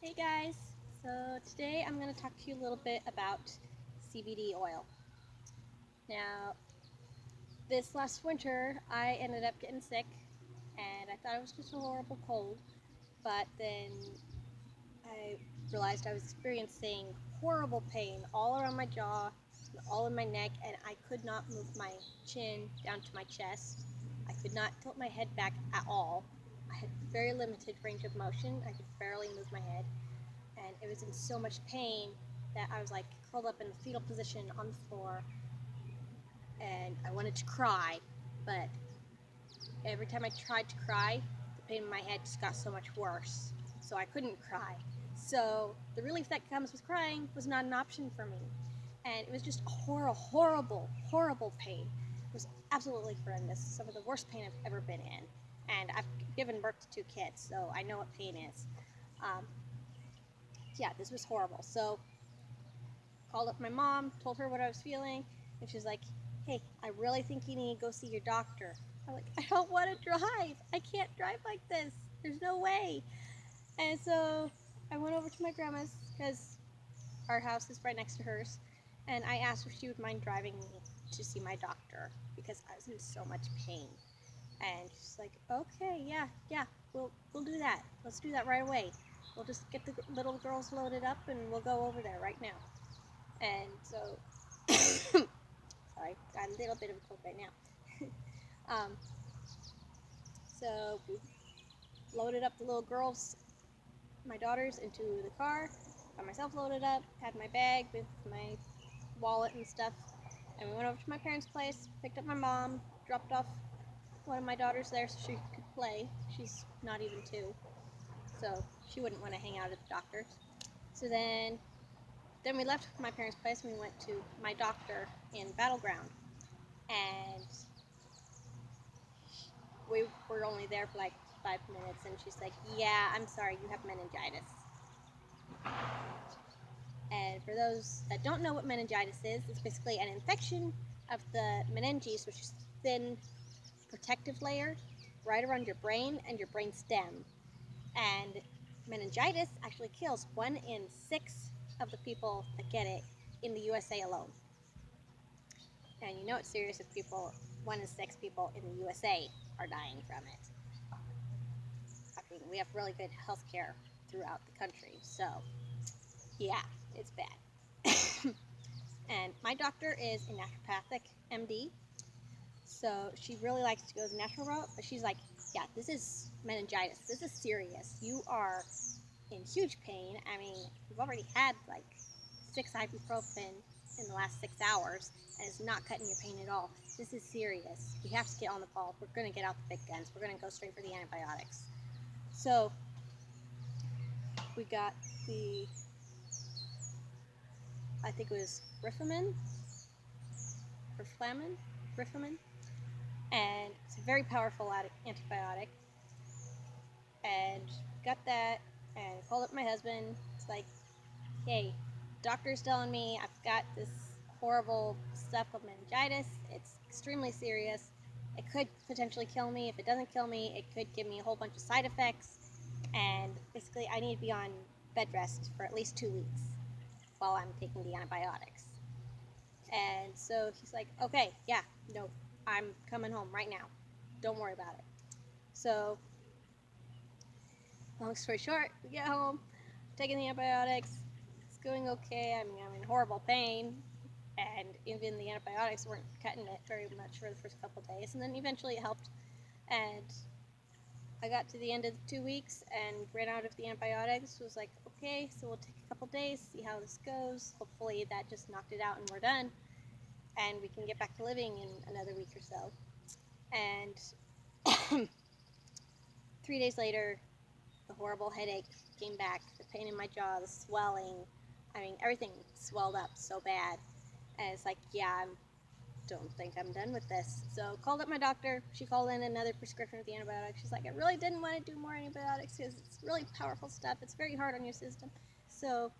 Hey guys, so today I'm going to talk to you a little bit about CBD oil. Now, this last winter I ended up getting sick and I thought it was just a horrible cold, but then I realized I was experiencing horrible pain all around my jaw, all in my neck, and I could not move my chin down to my chest. I could not tilt my head back at all. I had very limited range of motion. I could barely move my head. And it was in so much pain that I was like curled up in the fetal position on the floor, and I wanted to cry, but every time I tried to cry, the pain in my head just got so much worse, so I couldn't cry. So the relief that comes with crying was not an option for me, and it was just a horrible pain. It was absolutely horrendous, some of the worst pain I've ever been in, and I've given birth to 2 kids, so I know what pain is. Yeah, this was horrible. So called up my mom, told her what I was feeling, and she was like, hey, I really think you need to go see your doctor. I'm like, I don't want to drive. I can't drive like this. There's no way. And so I went over to my grandma's because our house is right next to hers, and I asked if she would mind driving me to see my doctor because I was in so much pain. And she's like, okay, yeah, we'll do that. Let's do that right away. We'll just get the little girls loaded up and we'll go over there right now. And so, sorry, got a little bit of a cold right now. So we loaded up the little girls, my daughters, into the car. Got myself loaded up, had my bag with my wallet and stuff, and we went over to my parents' place, picked up my mom, dropped off one of my daughters there so she could play. She's not even 2, so she wouldn't want to hang out at the doctor's. So then we left my parents' place and we went to my doctor in Battleground, and we were only there for like 5 minutes, and she's like, yeah, I'm sorry, you have meningitis. And for those that don't know what meningitis is, it's basically an infection of the meninges, which is thin protective layer right around your brain and your brain stem. And meningitis actually kills 1 in 6 of the people that get it in the USA alone. And you know it's serious if 1 in 6 people in the USA are dying from it. I mean, we have really good health care throughout the country, so yeah, it's bad. And my doctor is a naturopathic MD, so she really likes to go the natural route, but she's like, yeah, this is meningitis. This is serious. You are in huge pain. I mean, you've already had like 6 ibuprofen in the last 6 hours, and it's not cutting your pain at all. This is serious. We have to get on the ball. We're going to get out the big guns. We're going to go straight for the antibiotics. So we got I think it was Rifamin, and it's a very powerful antibiotic. And got that, and called up my husband. It's like, hey, doctor's telling me I've got this horrible stuff called meningitis. It's extremely serious. It could potentially kill me. If it doesn't kill me, it could give me a whole bunch of side effects. And basically, I need to be on bed rest for at least 2 weeks while I'm taking the antibiotics. And so he's like, okay, yeah, no, I'm coming home right now. Don't worry about it. So, long story short, we get home, taking the antibiotics. It's going okay. I mean, I'm in horrible pain, and even the antibiotics weren't cutting it very much for the first couple of days, and then eventually it helped. And I got to the end of the 2 weeks and ran out of the antibiotics. Was like, okay, so we'll take a couple days, see how this goes. Hopefully that just knocked it out and we're done, and we can get back to living in another week or so. And 3 days later, the horrible headache came back, the pain in my jaw, the swelling. I mean, everything swelled up so bad. And it's like, yeah, I don't think I'm done with this. So called up my doctor. She called in another prescription of the antibiotics. She's like, I really didn't want to do more antibiotics because it's really powerful stuff. It's very hard on your system. So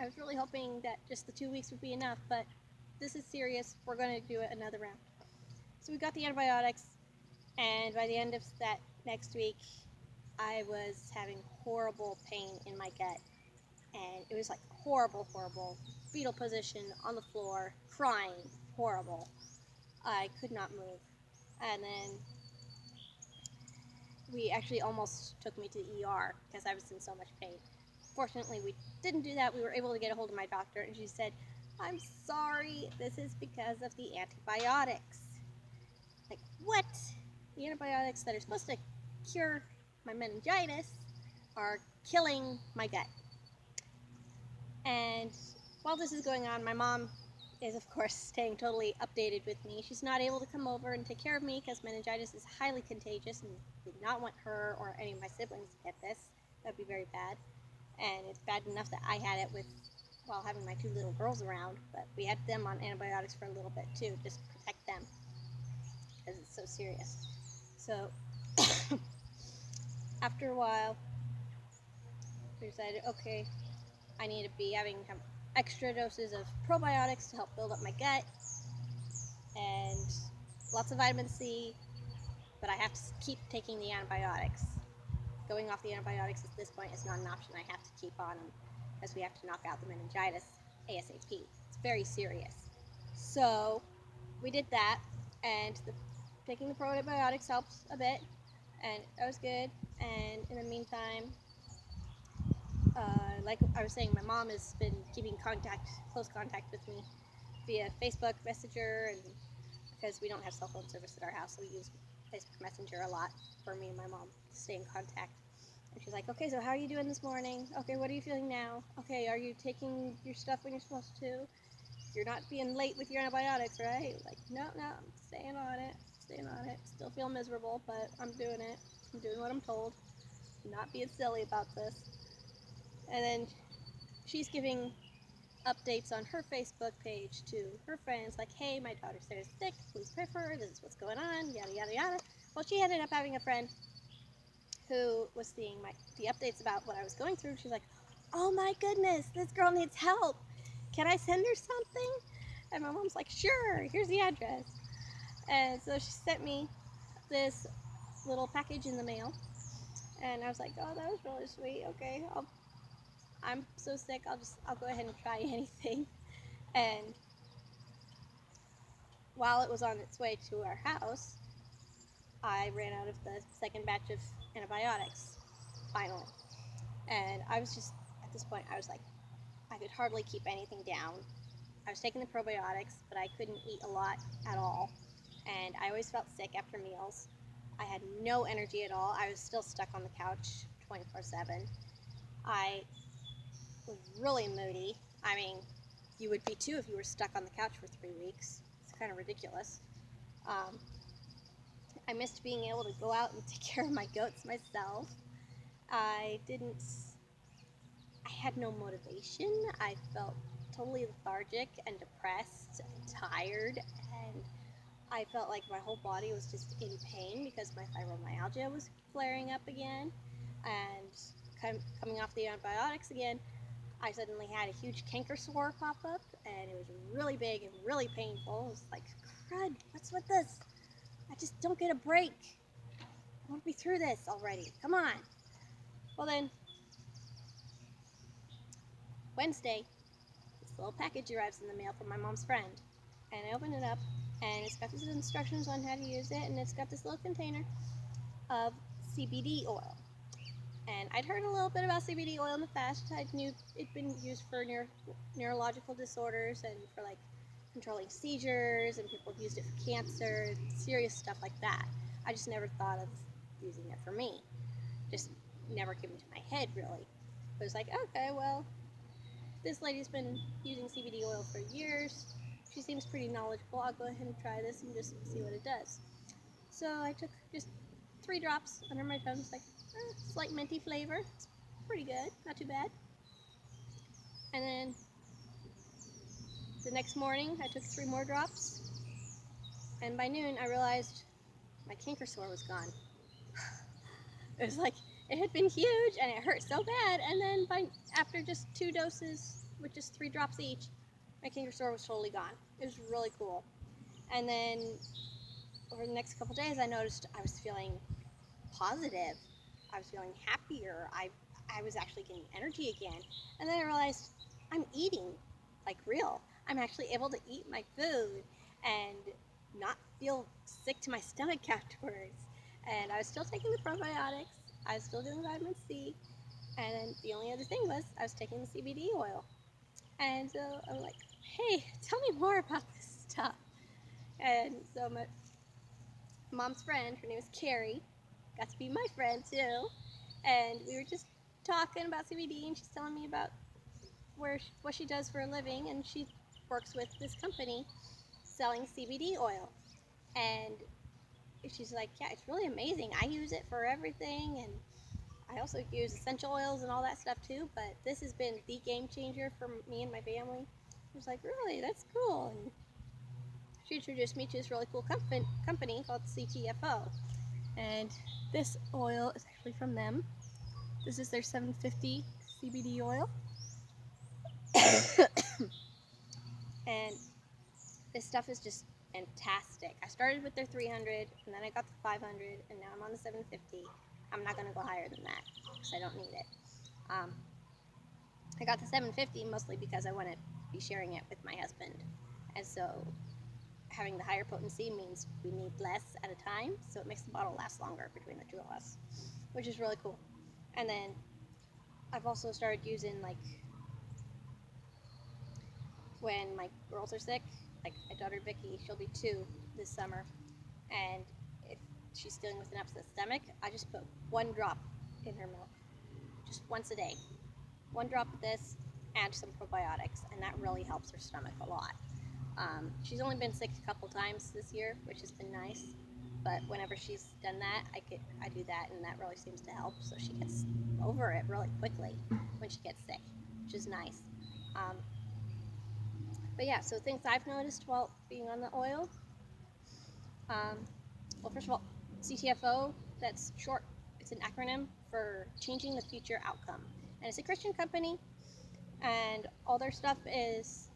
I was really hoping that just the 2 weeks would be enough, but this is serious. We're going to do it another round. So we got the antibiotics, and by the end of that next week, I was having horrible pain in my gut, and it was like horrible, fetal position on the floor, crying, horrible. I could not move. And then we actually almost took me to the ER because I was in so much pain. Fortunately, we didn't do that. We were able to get a hold of my doctor, and she said, "I'm sorry, this is because of the antibiotics." Like, what? The antibiotics that are supposed to cure my meningitis are killing my gut. And while this is going on, my mom is, of course, staying totally updated with me. She's not able to come over and take care of me because meningitis is highly contagious and did not want her or any of my siblings to get this. That would be very bad. And it's bad enough that I had it while having my two little girls around, but we had them on antibiotics for a little bit too, just to protect them because it's so serious. So after a while, we decided, okay, I need to be having extra doses of probiotics to help build up my gut, and lots of vitamin C, but I have to keep taking the antibiotics. Going off the antibiotics at this point is not an option. I have to keep on them because we have to knock out the meningitis ASAP. It's very serious. So we did that, and taking the probiotics helps a bit, and that was good. And in the meantime, like I was saying, my mom has been keeping close contact with me via Facebook Messenger, and because we don't have cell phone service at our house, so we use Facebook Messenger a lot for me and my mom to stay in contact. And she's like, "Okay, so how are you doing this morning? Okay, what are you feeling now? Okay, are you taking your stuff when you're supposed to? You're not being late with your antibiotics, right?" Like, no, I'm staying on it. Still feel miserable, but I'm doing it. I'm doing what I'm told. I'm not being silly about this. And then she's giving updates on her Facebook page to her friends, like, "Hey, my daughter's sick, please pray for her, this is what's going on, yada yada yada." Well, she ended up having a friend who was seeing the updates about what I was going through. She's like, "Oh my goodness, this girl needs help. Can I send her something?" And my mom's like, "Sure, here's the address." And so she sent me this little package in the mail, and I was like, "Oh, that was really sweet. Okay, I'm so sick, I'll go ahead and try anything." And while it was on its way to our house, I ran out of the second batch of antibiotics, finally. And I was just, at this point, I was like, I could hardly keep anything down. I was taking the probiotics, but I couldn't eat a lot at all. And I always felt sick after meals. I had no energy at all. I was still stuck on the couch 24/7. I was really moody. I mean, you would be too if you were stuck on the couch for 3 weeks. It's kind of ridiculous. I missed being able to go out and take care of my goats myself. I had no motivation. I felt totally lethargic and depressed and tired, and I felt like my whole body was just in pain because my fibromyalgia was flaring up again, and coming off the antibiotics again, I suddenly had a huge canker sore pop up, and it was really big and really painful. It was like, crud, what's with this? I just don't get a break. I want to be through this already. Come on. Well then, Wednesday, this little package arrives in the mail from my mom's friend, and I open it up, and it's got these instructions on how to use it, and it's got this little container of CBD oil. And I'd heard a little bit about CBD oil in the past. I knew it'd been used for neurological disorders and for like controlling seizures, and people have used it for cancer, serious stuff like that. I just never thought of using it for me. Just never came into my head, really. It was like, okay, well, this lady's been using CBD oil for years. She seems pretty knowledgeable. I'll go ahead and try this and just see what it does. So I took just 3 drops under my tongue. It's like slight minty flavor. It's pretty good, not too bad. And then the next morning, I took 3 more drops. And by noon, I realized my canker sore was gone. It was like, it had been huge and it hurt so bad. And then after just 2 doses with just 3 drops each, my canker sore was totally gone. It was really cool. And then over the next couple days, I noticed I was feeling positive. I was feeling happier. I was actually getting energy again. And then I realized I'm eating like real. I'm actually able to eat my food and not feel sick to my stomach afterwards. And I was still taking the probiotics. I was still doing vitamin C. And then the only other thing was I was taking the CBD oil. And so I'm like, hey, tell me more about this stuff. And so my mom's friend, her name is Carrie, got to be my friend too. And we were just talking about CBD, and she's telling me about what she does for a living, and she works with this company selling CBD oil. And she's like, yeah, it's really amazing. I use it for everything, and I also use essential oils and all that stuff too, but this has been the game changer for me and my family. I was like, really? That's cool. And she introduced me to this really cool company called CTFO. And this oil is actually from them. This is their 750 CBD oil. And this stuff is just fantastic. I started with their 300, and then I got the 500, and now I'm on the 750. I'm not going to go higher than that because I don't need it. I got the 750 mostly because I want to be sharing it with my husband. And so having the higher potency means we need less at a time, so it makes the bottle last longer between the two of us, which is really cool. And then I've also started using, like, when my girls are sick, like my daughter Vicky, she'll be 2 this summer, and if she's dealing with an upset stomach, I just put 1 drop in her milk, just once a day. 1 drop of this and some probiotics, and that really helps her stomach a lot. She's only been sick a couple times this year, which has been nice, but whenever she's done that, I do that, and that really seems to help, so she gets over it really quickly when she gets sick, which is nice. But yeah, so things I've noticed while being on the oil. Well, first of all, CTFO, that's short, it's an acronym for Changing the Future Outcome. And it's a Christian company, and all their stuff is,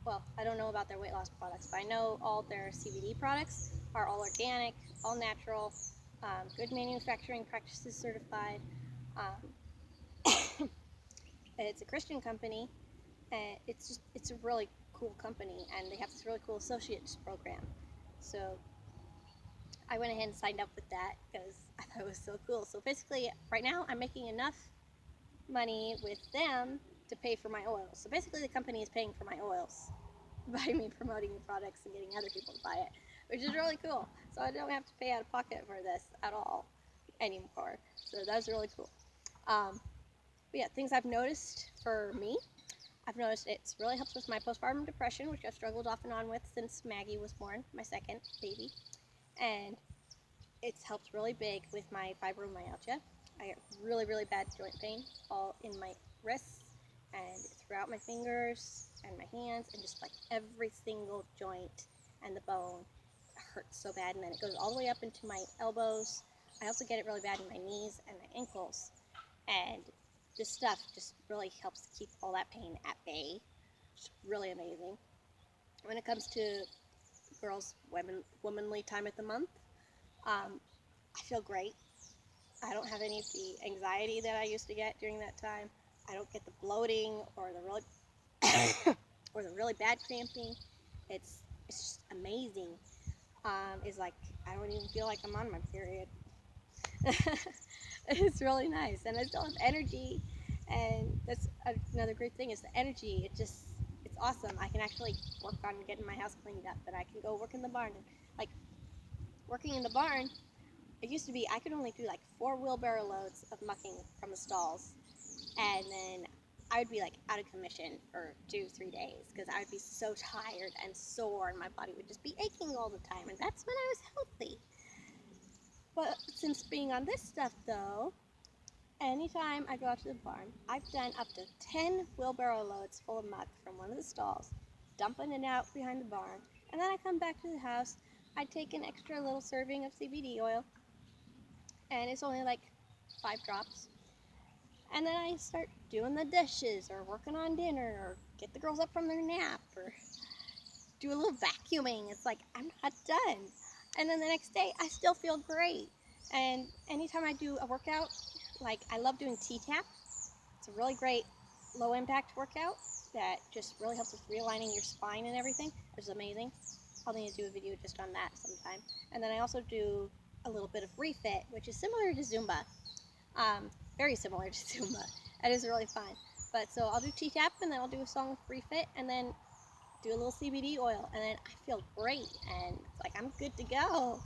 well, I don't know about their weight loss products, but I know all their CBD products are all organic, all natural, good manufacturing practices certified. It's a Christian company, and it's a really cool company, and they have this really cool associates program. So I went ahead and signed up with that because I thought it was so cool. So basically, right now I'm making enough money with them to pay for my oils. So basically, the company is paying for my oils by me promoting the products and getting other people to buy it, which is really cool. So I don't have to pay out of pocket for this at all anymore. So that's really cool. But yeah, things I've noticed for me. I've noticed it's really helps with my postpartum depression, which I've struggled off and on with since Maggie was born, my second baby. And it's helped really big with my fibromyalgia. I get really, really bad joint pain all in my wrists and throughout my fingers and my hands, and just like every single joint and the bone hurts so bad, and then it goes all the way up into my elbows. I also get it really bad in my knees and my ankles, and this stuff just really helps keep all that pain at bay. It's really amazing. When it comes to girls' womanly time of the month, I feel great. I don't have any of the anxiety that I used to get during that time. I don't get the bloating or the really or the really bad cramping. It's just amazing. It's like I don't even feel like I'm on my period. It's really nice, and I still have energy, and that's another great thing is the energy. It's awesome. I can actually work on getting my house cleaned up, and I can go work in the barn. And like working in the barn, it used to be I could only do like 4 wheelbarrow loads of mucking from the stalls, and then I would be like out of commission for 2-3 days because I would be so tired and sore, and my body would just be aching all the time, and that's when I was healthy. But since being on this stuff though, anytime I go out to the barn, I've done up to 10 wheelbarrow loads full of muck from one of the stalls, dumping it out behind the barn, and then I come back to the house. I take an extra little serving of CBD oil, and it's only like 5 drops. And then I start doing the dishes, or working on dinner, or get the girls up from their nap, or do a little vacuuming. It's like, I'm not done. And then the next day, I still feel great. And anytime I do a workout, like I love doing T-tap. It's a really great low impact workout that just really helps with realigning your spine and everything. It's amazing. I'll need to do a video just on that sometime. And then I also do a little bit of refit, which is similar to Zumba. Very similar to Zumba. It is really fun. But so I'll do T-tap, and then I'll do a song with refit, and then do a little CBD oil, and then I feel great, and it's like I'm good to go.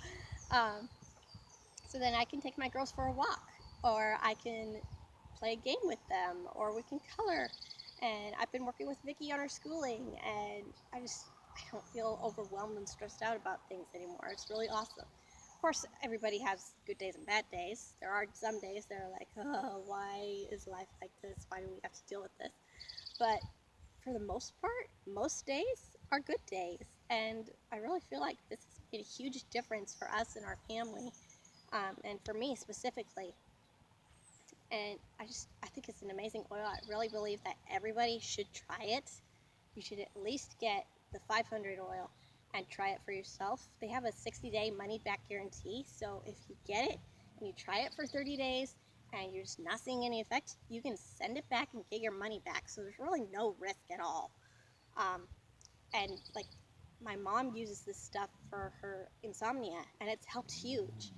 So then I can take my girls for a walk, or I can play a game with them, or we can color. And I've been working with Vicky on her schooling, and I don't feel overwhelmed and stressed out about things anymore. It's really awesome. Of course, everybody has good days and bad days. There are some days that are like, oh, why is life like this? Why do we have to deal with this? But for the most part, most days are good days. And I really feel like this has made a huge difference for us and our family, and for me specifically. And I think it's an amazing oil. I really believe that everybody should try it. You should at least get the 500 oil and try it for yourself. They have a 60-day money-back guarantee, so if you get it and you try it for 30 days and you're just not seeing any effect, you can send it back and get your money back. So there's really no risk at all. And like, my mom uses this stuff for her insomnia, and it's helped huge.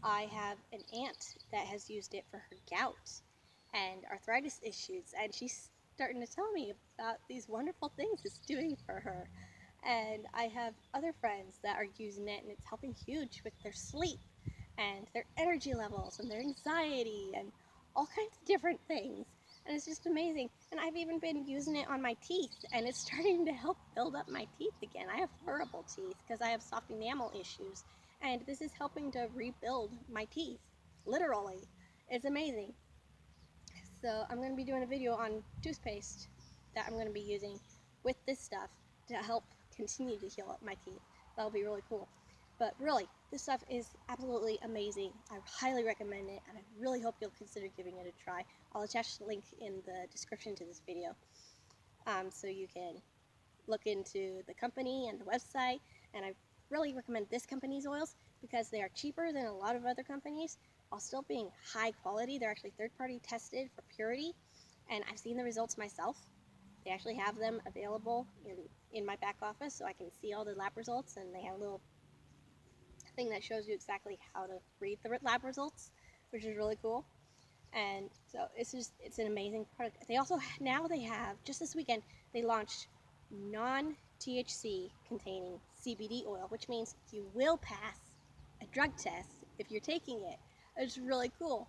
I have an aunt that has used it for her gout and arthritis issues, and she's starting to tell me about these wonderful things it's doing for her. And I have other friends that are using it, and it's helping huge with their sleep and their energy levels and their anxiety and all kinds of different things. And it's just amazing. And I've even been using it on my teeth, and it's starting to help build up my teeth again. I have horrible teeth because I have soft enamel issues, and this is helping to rebuild my teeth, literally. It's amazing. So I'm going to be doing a video on toothpaste that I'm going to be using with this stuff to help continue to heal up my teeth. That'll be really cool. But really, this stuff is absolutely amazing. I highly recommend it, and I really hope you'll consider giving it a try. I'll attach the link in the description to this video, so you can look into the company and the website. And I really recommend this company's oils because they are cheaper than a lot of other companies, while still being high quality. They're actually third-party tested for purity, and I've seen the results myself. They actually have them available in my back office, so I can see all the lab results, and they have a little thing that shows you exactly how to read the lab results, which is really cool. And so it's an amazing product. They also now they have, just this weekend, they launched non-THC containing CBD oil, which means you will pass a drug test if you're taking it. It's really cool.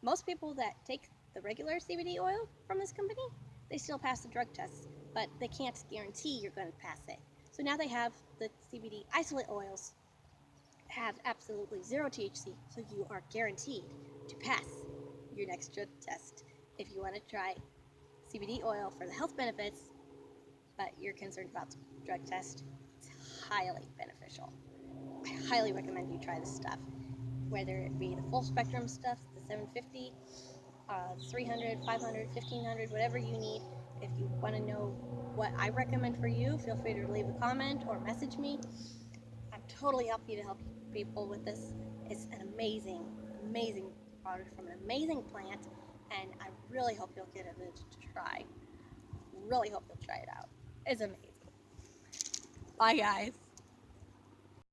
Most people that take the regular CBD oil from this company, they still pass the drug test, but they can't guarantee you're going to pass it. So now they have the CBD isolate oils, have absolutely zero THC, so you are guaranteed to pass your next drug test if you want to try CBD oil for the health benefits, but you're concerned about the drug test. It's highly beneficial. I highly recommend you try this stuff, whether it be the full spectrum stuff, the 750, 300, 500, 1500, whatever you need. If you want to know what I recommend for you, feel free to leave a comment or message me. I'm totally happy to help people with this. It's an amazing, amazing product from an amazing plant, and I really hope you'll give it a try. Really hope you'll try it out. It's amazing. Bye, guys.